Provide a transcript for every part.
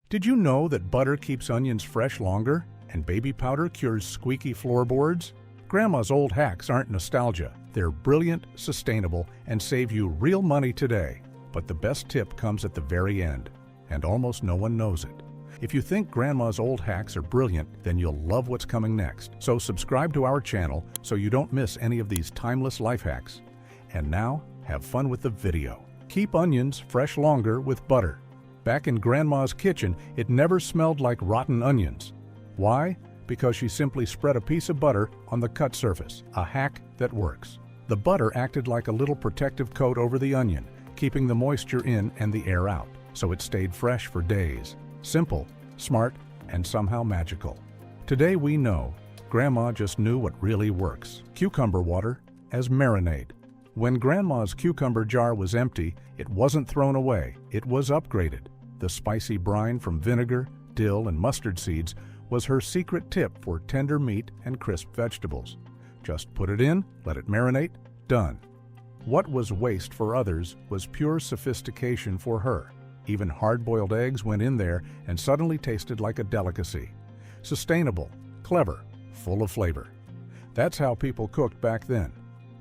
Did you know that butter keeps onions fresh longer and baby powder cures squeaky floorboards? Grandma's old hacks aren't nostalgia. They're brilliant, sustainable, and save you real money today. But the best tip comes at the very end, and almost no one knows it. If you think Grandma's old hacks are brilliant, then you'll love what's coming next. So subscribe to our channel so you don't miss any of these timeless life hacks. And now, have fun with the video. Keep onions fresh longer with butter. Back in Grandma's kitchen, it never smelled like rotten onions. Why? Because she simply spread a piece of butter on the cut surface, a hack that works. The butter acted like a little protective coat over the onion, keeping the moisture in and the air out, so it stayed fresh for days. Simple, smart, and somehow magical. Today we know Grandma just knew what really works. Cucumber water as marinade. When Grandma's cucumber jar was empty, it wasn't thrown away, it was upgraded. The spicy brine from vinegar, dill, and mustard seeds was her secret tip for tender meat and crisp vegetables. Just put it in, let it marinate, done. What was waste for others was pure sophistication for her. Even hard-boiled eggs went in there and suddenly tasted like a delicacy. Sustainable, clever, full of flavor. That's how people cooked back then,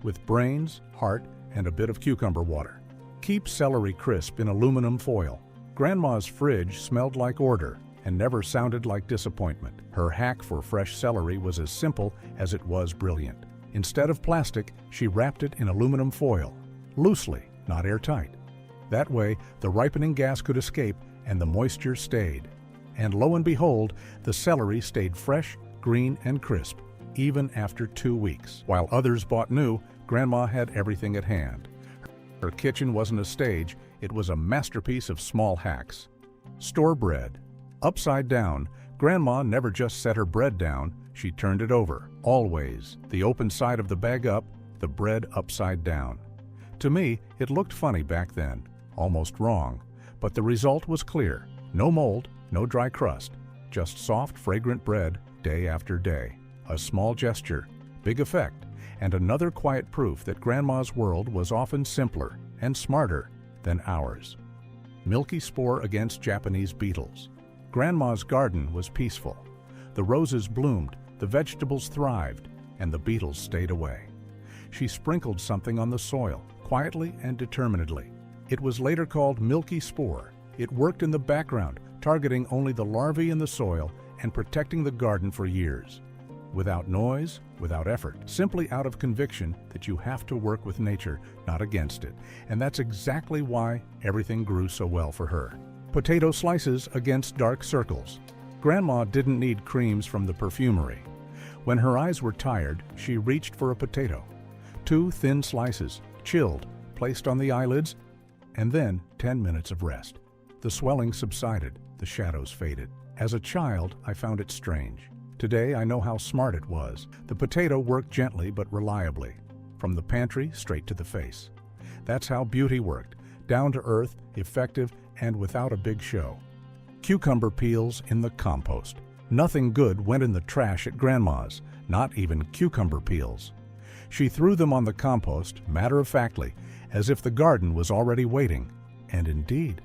with brains, heart, and a bit of cucumber water. Keep celery crisp in aluminum foil. Grandma's fridge smelled like order and never sounded like disappointment. Her hack for fresh celery was as simple as it was brilliant. Instead of plastic, she wrapped it in aluminum foil, loosely, not airtight. That way, the ripening gas could escape and the moisture stayed. And lo and behold, the celery stayed fresh, green, and crisp, even after 2 weeks. While others bought new, Grandma had everything at hand. Her kitchen wasn't a stage, it was a masterpiece of small hacks. Store bread. Upside down, Grandma never just set her bread down, she turned it over, always. The open side of the bag up, the bread upside down. To me, it looked funny back then, almost wrong, but the result was clear. No mold, no dry crust, just soft, fragrant bread day after day. A small gesture, big effect, and another quiet proof that Grandma's world was often simpler and smarter than ours. Milky spore against Japanese beetles. Grandma's garden was peaceful. The roses bloomed, the vegetables thrived, and the beetles stayed away. She sprinkled something on the soil, quietly and determinedly. It was later called milky spore. It worked in the background, targeting only the larvae in the soil and protecting the garden for years. Without noise, without effort, simply out of conviction that you have to work with nature, not against it. And that's exactly why everything grew so well for her. Potato slices against dark circles. Grandma didn't need creams from the perfumery. When her eyes were tired, she reached for a potato. 2 thin slices, chilled, placed on the eyelids, and then 10 minutes of rest. The swelling subsided, the shadows faded. As a child, I found it strange. Today, I know how smart it was. The potato worked gently but reliably, from the pantry straight to the face. That's how beauty worked, down to earth, effective, and without a big show. Cucumber peels in the compost. Nothing good went in the trash at Grandma's, not even cucumber peels. She threw them on the compost, matter-of-factly, as if the garden was already waiting. And indeed,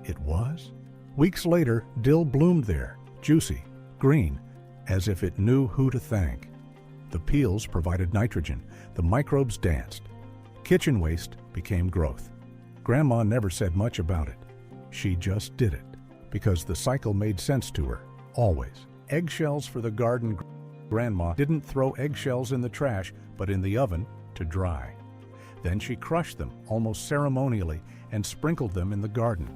it was. Weeks later, dill bloomed there, juicy, green, as if it knew who to thank. The peels provided nitrogen, the microbes danced. Kitchen waste became growth. Grandma never said much about it. She just did it, because the cycle made sense to her, always. Eggshells for the garden. Grandma didn't throw eggshells in the trash, but in the oven to dry. Then she crushed them, almost ceremonially, and sprinkled them in the garden,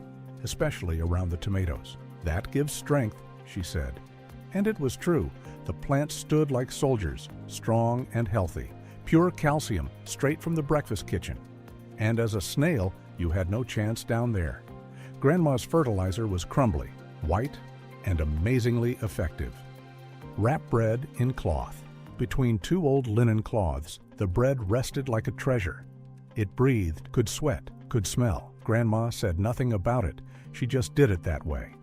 especially around the tomatoes. That gives strength, she said. And it was true. The plants stood like soldiers, strong and healthy. Pure calcium, straight from the breakfast kitchen. And as a snail, you had no chance down there. Grandma's fertilizer was crumbly, white, and amazingly effective. Wrap bread in cloth. Between 2 old linen cloths, the bread rested like a treasure. It breathed, could sweat, could smell. Grandma said nothing about it. She just did it that way.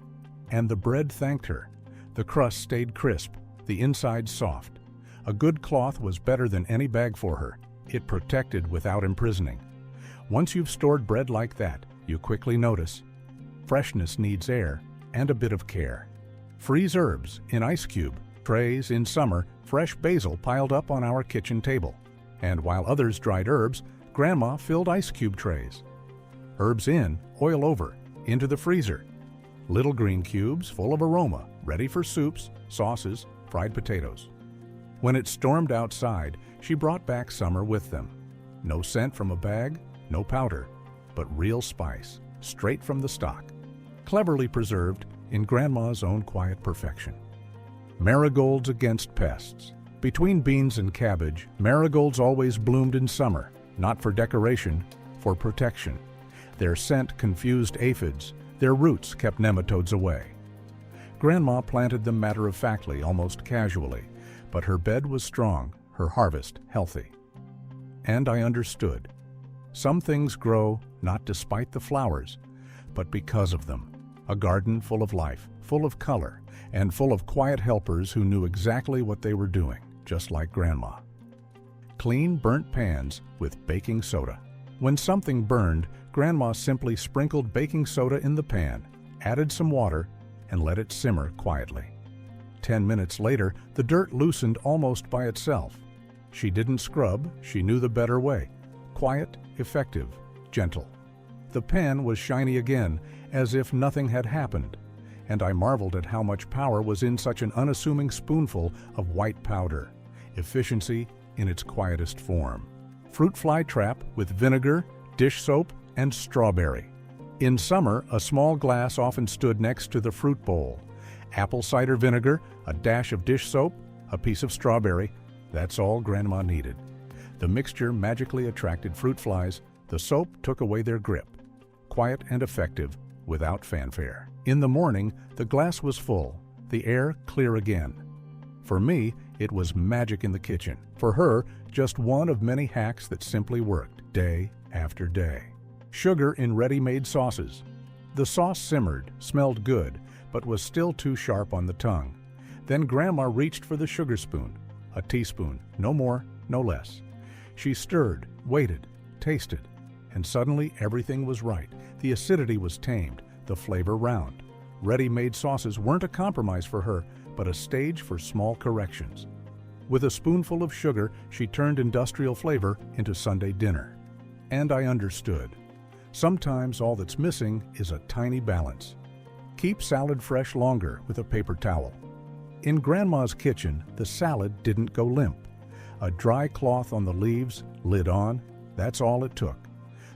And the bread thanked her. The crust stayed crisp, the inside soft. A good cloth was better than any bag for her. It protected without imprisoning. Once you've stored bread like that, you quickly notice freshness needs air, and a bit of care. Freeze herbs in ice cube trays in summer, fresh basil piled up on our kitchen table. And while others dried herbs, Grandma filled ice cube trays. Herbs in, oil over, into the freezer. Little green cubes full of aroma, ready for soups, sauces, fried potatoes. When it stormed outside, she brought back summer with them. No scent from a bag, no powder, but real spice, straight from the stock, cleverly preserved in Grandma's own quiet perfection. Marigolds against pests. Between beans and cabbage, marigolds always bloomed in summer, not for decoration, for protection. Their scent confused aphids, their roots kept nematodes away. Grandma planted them matter-of-factly, almost casually, but her bed was strong, her harvest healthy. And I understood. Some things grow not despite the flowers, but because of them. A garden full of life, full of color, and full of quiet helpers who knew exactly what they were doing, just like Grandma. Clean, burnt pans with baking soda. When something burned, Grandma simply sprinkled baking soda in the pan, added some water, and let it simmer quietly. 10 minutes later, the dirt loosened almost by itself. She didn't scrub, she knew the better way. Quiet, effective, gentle. The pan was shiny again, as if nothing had happened, and I marveled at how much power was in such an unassuming spoonful of white powder. Efficiency in its quietest form. Fruit fly trap with vinegar, dish soap, and strawberry. In summer, a small glass often stood next to the fruit bowl. Apple cider vinegar, a dash of dish soap, a piece of strawberry, that's all Grandma needed. The mixture magically attracted fruit flies, the soap took away their grip. Quiet and effective, without fanfare. In the morning, the glass was full, the air clear again. For me, it was magic in the kitchen. For her, just one of many hacks that simply worked, day after day. Sugar in ready-made sauces. The sauce simmered, smelled good, but was still too sharp on the tongue. Then Grandma reached for the sugar spoon, a teaspoon, no more, no less. She stirred, waited, tasted, and suddenly everything was right. The acidity was tamed, the flavor round. Ready-made sauces weren't a compromise for her, but a stage for small corrections. With a spoonful of sugar, she turned industrial flavor into Sunday dinner. And I understood. Sometimes all that's missing is a tiny balance. Keep salad fresh longer with a paper towel. In Grandma's kitchen, the salad didn't go limp. A dry cloth on the leaves, lid on, that's all it took.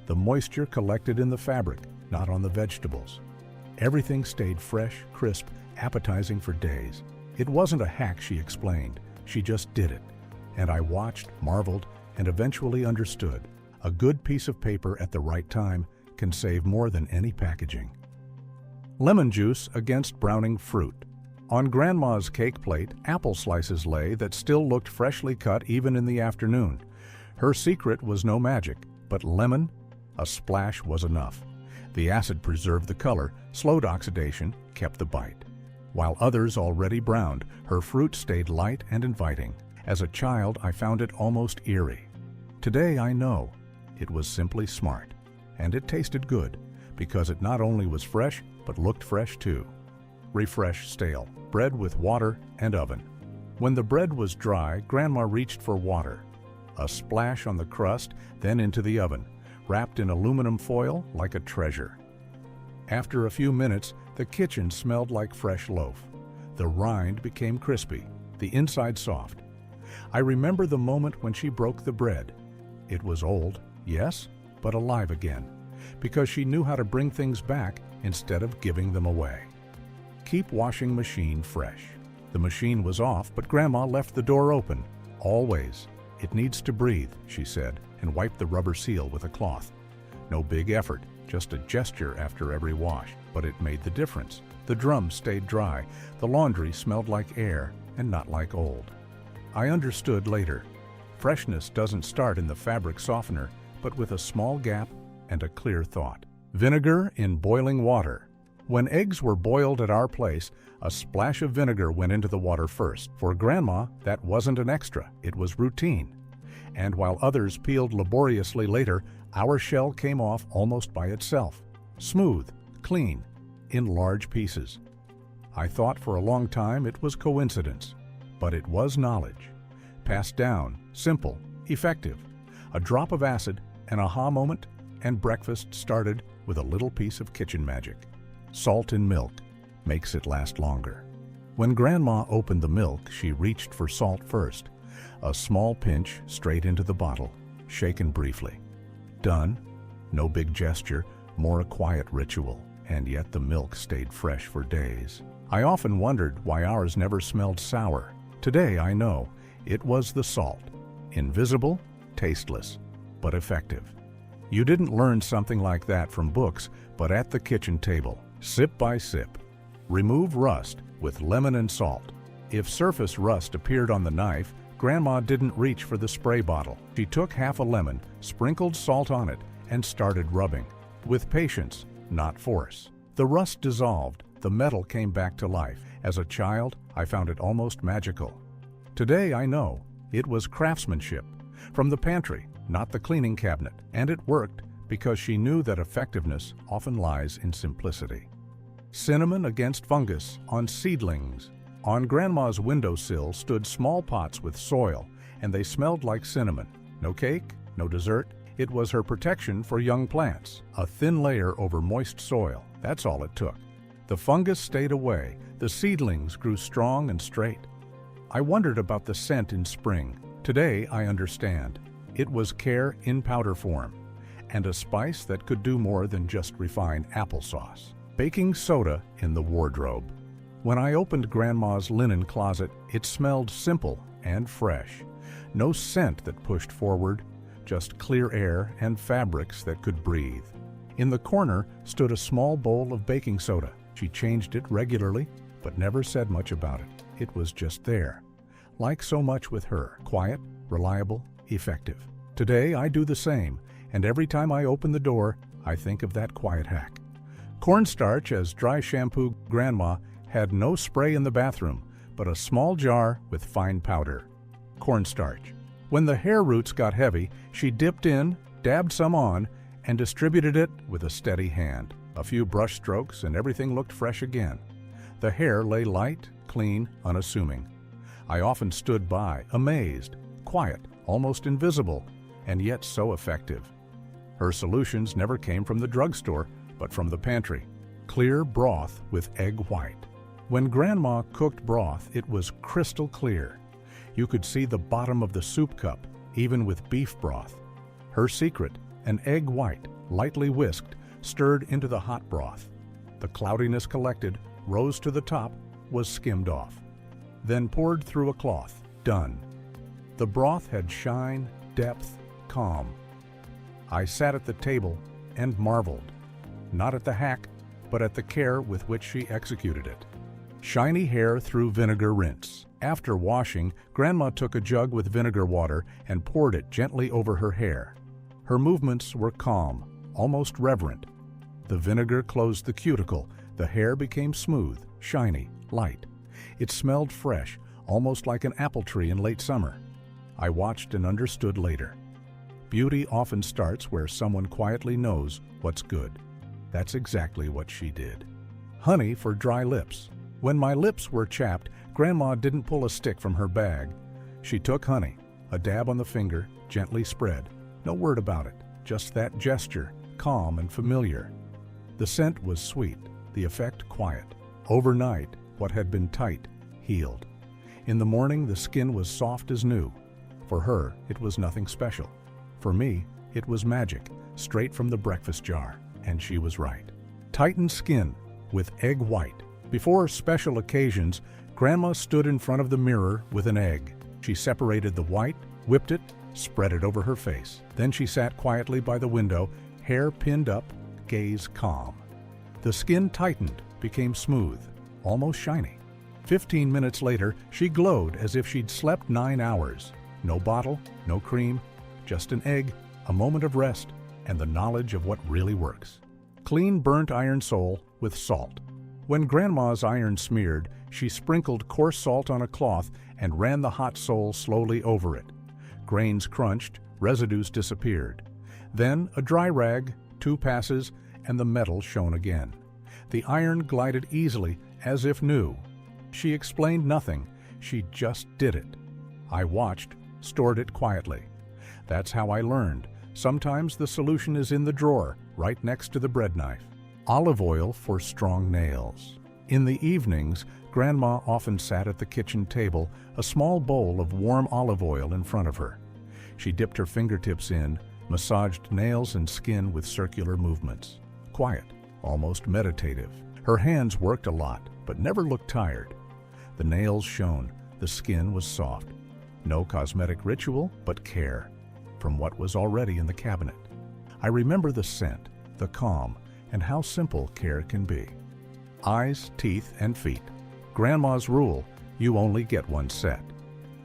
The moisture collected in the fabric, not on the vegetables. Everything stayed fresh, crisp, appetizing for days. It wasn't a hack, she explained. She just did it. And I watched, marveled, and eventually understood. A good piece of paper at the right time can save more than any packaging. Lemon juice against browning fruit. On Grandma's cake plate, apple slices lay that still looked freshly cut even in the afternoon. Her secret was no magic, but lemon, a splash was enough. The acid preserved the color, slowed oxidation, kept the bite. While others already browned, her fruit stayed light and inviting. As a child, I found it almost eerie. Today I know it was simply smart. And it tasted good, because it not only was fresh, but looked fresh too. Refresh stale, bread with water and oven. When the bread was dry, Grandma reached for water. A splash on the crust, then into the oven, wrapped in aluminum foil like a treasure. After a few minutes, the kitchen smelled like fresh loaf. The rind became crispy, the inside soft. I remember the moment when she broke the bread. It was old, yes, but alive again, because she knew how to bring things back instead of giving them away. Keep washing machine fresh. The machine was off, but Grandma left the door open. Always. It needs to breathe, she said, and wiped the rubber seal with a cloth. No big effort, just a gesture after every wash, but it made the difference. The drum stayed dry, the laundry smelled like air and not like old. I understood later. Freshness doesn't start in the fabric softener, but with a small gap and a clear thought. Vinegar in boiling water. When eggs were boiled at our place, a splash of vinegar went into the water first. For Grandma, that wasn't an extra, it was routine. And while others peeled laboriously later, our shell came off almost by itself. Smooth, clean, in large pieces. I thought for a long time it was coincidence, but it was knowledge. Passed down, simple, effective. A drop of acid, an aha moment, and breakfast started with a little piece of kitchen magic. Salt in milk makes it last longer. When Grandma opened the milk, she reached for salt first. A small pinch straight into the bottle, shaken briefly. Done. No big gesture, more a quiet ritual, and yet the milk stayed fresh for days. I often wondered why ours never smelled sour. Today I know it was the salt. Invisible, tasteless, but effective. You didn't learn something like that from books, but at the kitchen table, sip by sip. Remove rust with lemon and salt. If surface rust appeared on the knife, Grandma didn't reach for the spray bottle. She took half a lemon, sprinkled salt on it, and started rubbing. With patience, not force. The rust dissolved, the metal came back to life. As a child, I found it almost magical. Today I know it was craftsmanship. From the pantry, not the cleaning cabinet. And it worked because she knew that effectiveness often lies in simplicity. Cinnamon against fungus on seedlings. On Grandma's windowsill stood small pots with soil, and they smelled like cinnamon. No cake, no dessert. It was her protection for young plants. A thin layer over moist soil, that's all it took. The fungus stayed away. The seedlings grew strong and straight. I wondered about the scent in spring. Today I understand. It was care in powder form, and a spice that could do more than just refine applesauce. Baking soda in the wardrobe. When I opened Grandma's linen closet, it smelled simple and fresh. No scent that pushed forward, just clear air and fabrics that could breathe. In the corner stood a small bowl of baking soda. She changed it regularly, but never said much about it. It was just there. Like so much with her, quiet, reliable, effective. Today I do the same, and every time I open the door, I think of that quiet hack. Cornstarch as dry shampoo. Grandma had no spray in the bathroom, but a small jar with fine powder. Cornstarch. When the hair roots got heavy, she dipped in, dabbed some on, and distributed it with a steady hand. A few brush strokes and everything looked fresh again. The hair lay light, clean, unassuming. I often stood by, amazed, quiet, almost invisible, and yet so effective. Her solutions never came from the drugstore, but from the pantry. Clear broth with egg white. When Grandma cooked broth, it was crystal clear. You could see the bottom of the soup cup, even with beef broth. Her secret, an egg white, lightly whisked, stirred into the hot broth. The cloudiness collected, rose to the top, was skimmed off. Then poured through a cloth. Done. The broth had shine, depth, calm. I sat at the table and marveled. Not at the hack, but at the care with which she executed it. Shiny hair through vinegar rinse. After washing, Grandma took a jug with vinegar water and poured it gently over her hair. Her movements were calm, almost reverent. The vinegar closed the cuticle. The hair became smooth, shiny, light. It smelled fresh, almost like an apple tree in late summer. I watched and understood later. Beauty often starts where someone quietly knows what's good. That's exactly what she did. Honey for dry lips. When my lips were chapped, Grandma didn't pull a stick from her bag. She took honey, a dab on the finger, gently spread. No word about it, just that gesture, calm and familiar. The scent was sweet, the effect quiet. Overnight, what had been tight healed. In the morning, the skin was soft as new. For her, it was nothing special. For me, it was magic, straight from the breakfast jar. And she was right. Tightened skin with egg white. Before special occasions, Grandma stood in front of the mirror with an egg. She separated the white, whipped it, spread it over her face. Then she sat quietly by the window, hair pinned up, gaze calm. The skin tightened, became smooth, almost shiny. 15 minutes later, she glowed as if she'd slept 9 hours. No bottle, no cream, just an egg, a moment of rest, and the knowledge of what really works. Clean burnt iron sole with salt. When Grandma's iron smeared, she sprinkled coarse salt on a cloth and ran the hot sole slowly over it. Grains crunched, residues disappeared. Then a dry rag, 2 passes, and the metal shone again. The iron glided easily as if new. She explained nothing, she just did it. I watched, stored it quietly. That's how I learned. Sometimes the solution is in the drawer, right next to the bread knife. Olive oil for strong nails. In the evenings, Grandma often sat at the kitchen table, a small bowl of warm olive oil in front of her. She dipped her fingertips in, massaged nails and skin with circular movements. Quiet, almost meditative. Her hands worked a lot, but never looked tired. The nails shone, the skin was soft. No cosmetic ritual, but care, from what was already in the cabinet. I remember the scent, the calm, and how simple care can be. Eyes, teeth, and feet. Grandma's rule, you only get one set.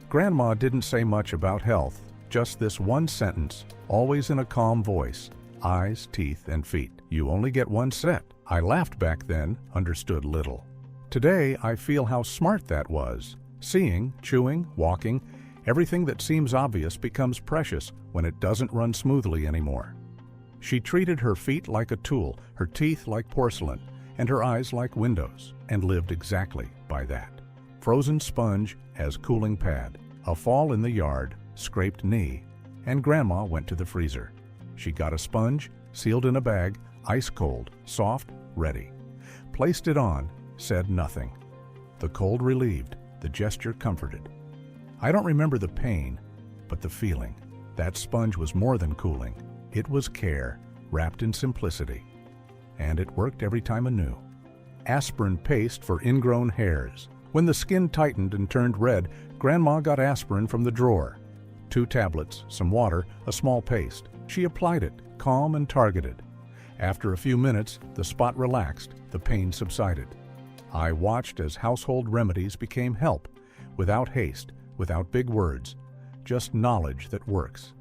Grandma didn't say much about health, just this one sentence, always in a calm voice. Eyes, teeth, and feet. You only get one set. I laughed back then, understood little. Today, I feel how smart that was. Seeing, chewing, walking, everything that seems obvious becomes precious when it doesn't run smoothly anymore. She treated her feet like a tool, her teeth like porcelain, and her eyes like windows, and lived exactly by that. Frozen sponge as cooling pad, a fall in the yard, scraped knee, and Grandma went to the freezer. She got a sponge, sealed in a bag, ice cold, soft, ready. Placed it on, said nothing. The cold relieved, the gesture comforted. I don't remember the pain, but the feeling. That sponge was more than cooling. It was care, wrapped in simplicity. And it worked every time anew. Aspirin paste for ingrown hairs. When the skin tightened and turned red, Grandma got aspirin from the drawer. 2 tablets, some water, a small paste. She applied it, calm and targeted. After a few minutes, the spot relaxed, the pain subsided. I watched as household remedies became help, without haste, without big words, just knowledge that works,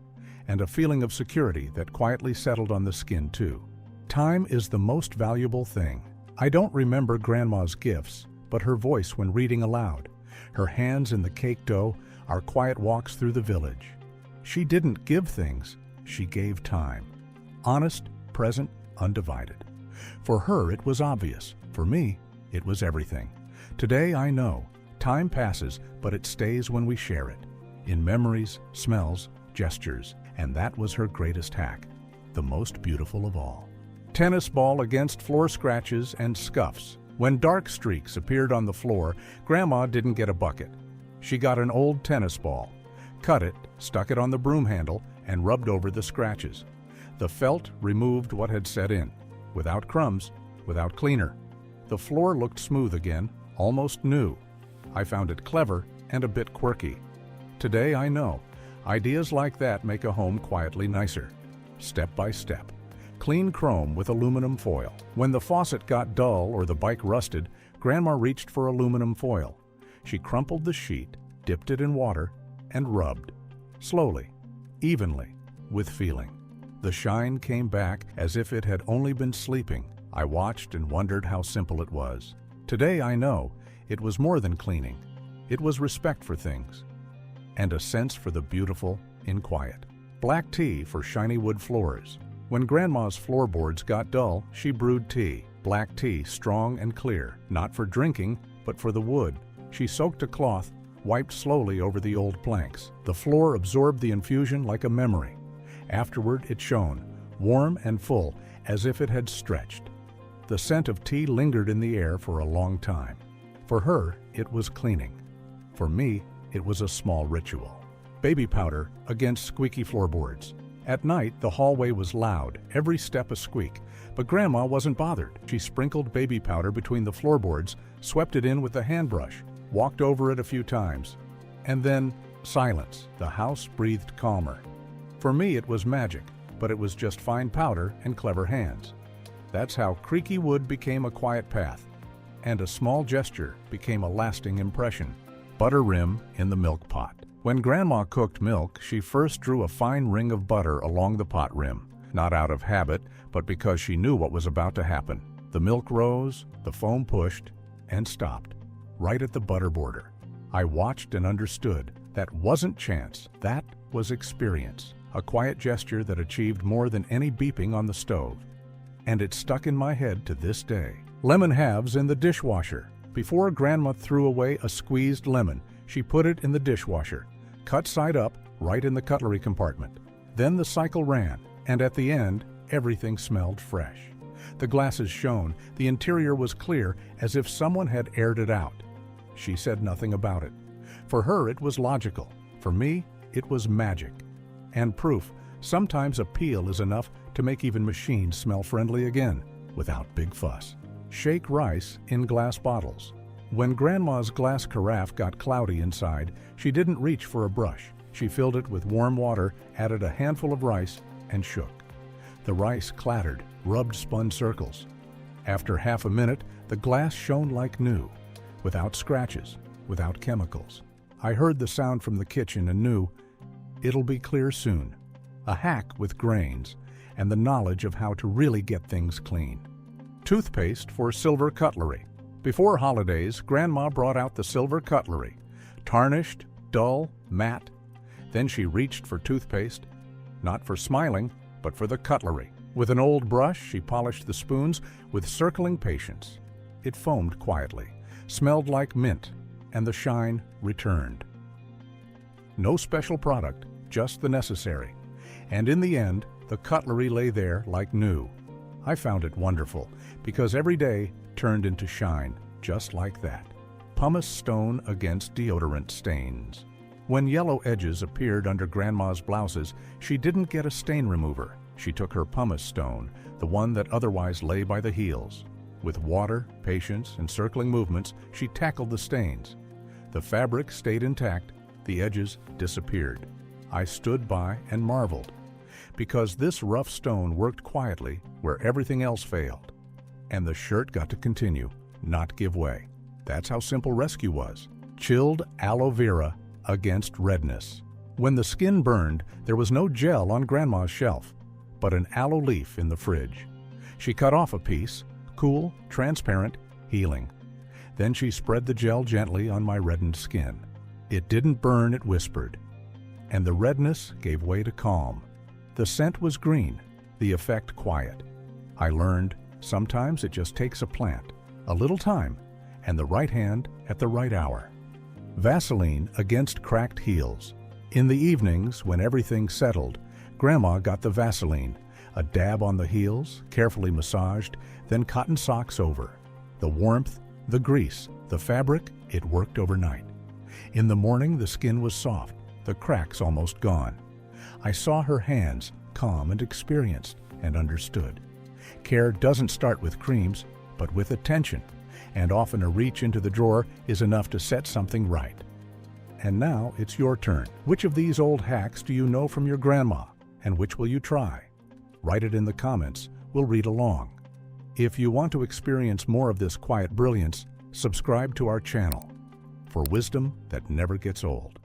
and a feeling of security that quietly settled on the skin too. Time is the most valuable thing. I don't remember Grandma's gifts, but her voice when reading aloud, her hands in the cake dough, our quiet walks through the village. She didn't give things, she gave time. Honest, present, undivided. For her, it was obvious. For me, it was everything. Today, I know. Time passes, but it stays when we share it. In memories, smells, gestures. And that was her greatest hack. The most beautiful of all. Tennis ball against floor scratches and scuffs. When dark streaks appeared on the floor, Grandma didn't get a bucket. She got an old tennis ball, cut it, stuck it on the broom handle, and rubbed over the scratches. The felt removed what had set in, without crumbs, without cleaner. The floor looked smooth again, almost new. I found it clever and a bit quirky. Today I know, ideas like that make a home quietly nicer. Step by step. Clean chrome with aluminum foil. When the faucet got dull or the bike rusted, Grandma reached for aluminum foil. She crumpled the sheet, dipped it in water, and rubbed. Slowly, evenly, with feeling. The shine came back as if it had only been sleeping. I watched and wondered how simple it was. Today I know it was more than cleaning. It was respect for things, and a sense for the beautiful in quiet. Black tea for shiny wood floors. When Grandma's floorboards got dull, she brewed tea. Black tea, strong and clear, not for drinking, but for the wood. She soaked a cloth, wiped slowly over the old planks. The floor absorbed the infusion like a memory. Afterward it shone, warm and full, as if it had stretched. The scent of tea lingered in the air for a long time. For her, it was cleaning. For me, it was a small ritual. Baby powder against squeaky floorboards. At night, the hallway was loud, every step a squeak, but Grandma wasn't bothered. She sprinkled baby powder between the floorboards, swept it in with a hand brush, walked over it a few times, and then silence. The house breathed calmer. For me, it was magic, but it was just fine powder and clever hands. That's how creaky wood became a quiet path, and a small gesture became a lasting impression. Butter rim in the milk pot. When Grandma cooked milk, she first drew a fine ring of butter along the pot rim, not out of habit, but because she knew what was about to happen. The milk rose, the foam pushed, and stopped, right at the butter border. I watched and understood. That wasn't chance, that was experience. A quiet gesture that achieved more than any beeping on the stove. And it stuck in my head to this day. Lemon halves in the dishwasher. Before Grandma threw away a squeezed lemon, she put it in the dishwasher, cut side up, right in the cutlery compartment. Then the cycle ran, and at the end, everything smelled fresh. The glasses shone, the interior was clear, as if someone had aired it out. She said nothing about it. For her, it was logical. For me, it was magic. And proof, sometimes a peel is enough to make even machines smell friendly again, without big fuss. Shake rice in glass bottles. When Grandma's glass carafe got cloudy inside, she didn't reach for a brush. She filled it with warm water, added a handful of rice, and shook. The rice clattered, rubbed spun circles. After half a minute, the glass shone like new, without scratches, without chemicals. I heard the sound from the kitchen and knew it'll be clear soon. A hack with grains and the knowledge of how to really get things clean. Toothpaste for silver cutlery. Before holidays, Grandma brought out the silver cutlery, tarnished, dull, matte. Then she reached for toothpaste, not for smiling, but for the cutlery. With an old brush, she polished the spoons with circling patience. It foamed quietly, smelled like mint, and the shine returned. No special product, just the necessary. And in the end, the cutlery lay there like new. I found it wonderful, because every day turned into shine, just like that. Pumice stone against deodorant stains. When yellow edges appeared under Grandma's blouses, she didn't get a stain remover. She took her pumice stone, the one that otherwise lay by the heels. With water, patience, and circling movements, she tackled the stains. The fabric stayed intact, the edges disappeared. I stood by and marveled, because this rough stone worked quietly where everything else failed. And the shirt got to continue, not give way. That's how simple rescue was. Chilled aloe vera against redness. When the skin burned, there was no gel on Grandma's shelf, but an aloe leaf in the fridge. She cut off a piece, cool, transparent, healing. Then she spread the gel gently on my reddened skin. It didn't burn, it whispered, and the redness gave way to calm. The scent was green, the effect quiet. I learned sometimes it just takes a plant, a little time, and the right hand at the right hour. Vaseline against cracked heels. In the evenings, when everything settled, Grandma got the Vaseline, a dab on the heels, carefully massaged, then cotton socks over. The warmth, the grease, the fabric, it worked overnight. In the morning, the skin was soft, the cracks almost gone. I saw her hands, calm and experienced, and understood. Care doesn't start with creams, but with attention, and often a reach into the drawer is enough to set something right. And now it's your turn. Which of these old hacks do you know from your grandma, and which will you try? Write it in the comments. We'll read along. If you want to experience more of this quiet brilliance, subscribe to our channel for wisdom that never gets old.